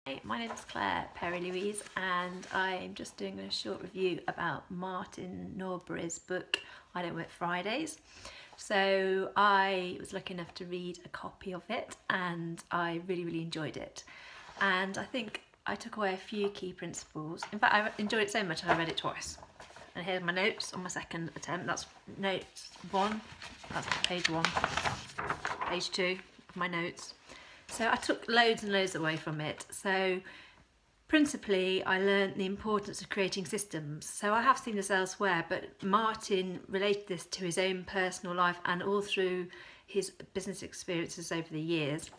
Hey, my name is Claire, Perry Louise, and I'm just doing a short review about Martin Norbury's book, I Don't Work Fridays. So I was lucky enough to read a copy of it and I really enjoyed it. And I think I took away a few key principles. In fact, I enjoyed it so much I read it twice. And here's my notes on my second attempt. That's notes 1, that's page 1, page 2 of my notes. So I took loads and loads away from it. So principally I learned the importance of creating systems. So I have seen this elsewhere, but Martin related this to his own personal life and all through his business experiences over the years.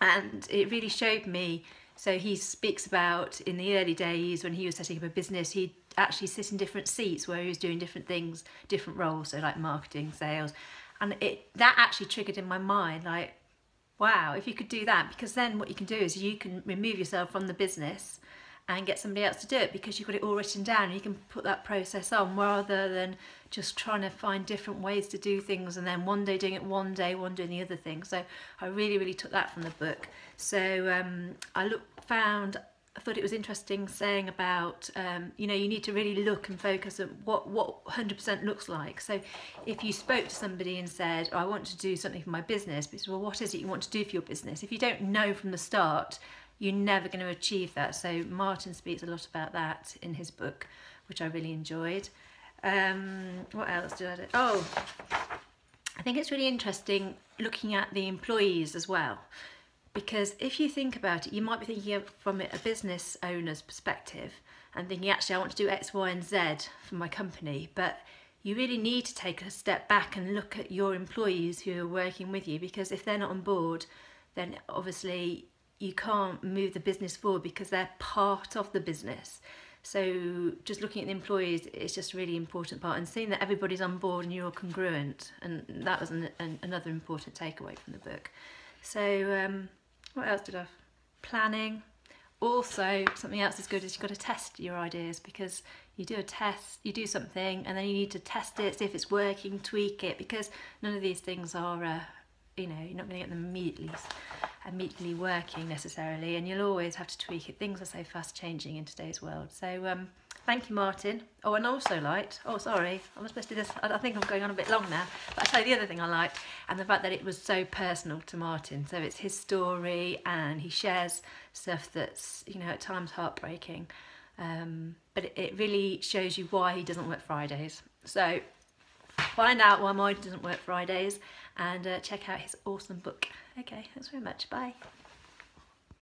And it really showed me, so he speaks about in the early days when he was setting up a business, he'd actually sit in different seats where he was doing different things, different roles, so like marketing, sales. And that actually triggered in my mind, like, wow, if you could do that, because then what you can do is you can remove yourself from the business and get somebody else to do it because you've got it all written down and you can put that process on rather than just trying to find different ways to do things and then one day doing it one day, one doing the other thing. So I really took that from the book. So I thought it was interesting saying about, you know, you need to really look and focus on what 100% looks like. So if you spoke to somebody and said, oh, I want to do something for my business, but well, what is it you want to do for your business? If you don't know from the start, you're never going to achieve that. So Martin speaks a lot about that in his book, which I really enjoyed. What else did I do? Oh, I think it's really interesting looking at the employees as well. Because if you think about it, you might be thinking of from a business owner's perspective and thinking, actually, I want to do X, Y, and Z for my company. But you really need to take a step back and look at your employees who are working with you, because if they're not on board, then obviously you can't move the business forward because they're part of the business. So just looking at the employees is just a really important part, and seeing that everybody's on board and you're congruent. And that was another important takeaway from the book. So what else did I have? Planning. Also, something else is good is you've got to test your ideas, because you do a test, you do something and then you need to test it, see if it's working, tweak it, because none of these things are, you know, you're not going to get them immediately working necessarily, and you'll always have to tweak it. Things are so fast changing in today's world. So thank you, Martin. Oh, and also liked, oh sorry, I was supposed to do this, I think I'm going on a bit long now, but I'll tell you the other thing I liked, and the fact that it was so personal to Martin. So it's his story and he shares stuff that's, you know, at times heartbreaking, but it really shows you why he doesn't work Fridays. So find out why Martin doesn't work Fridays and check out his awesome book. Okay, thanks very much, bye.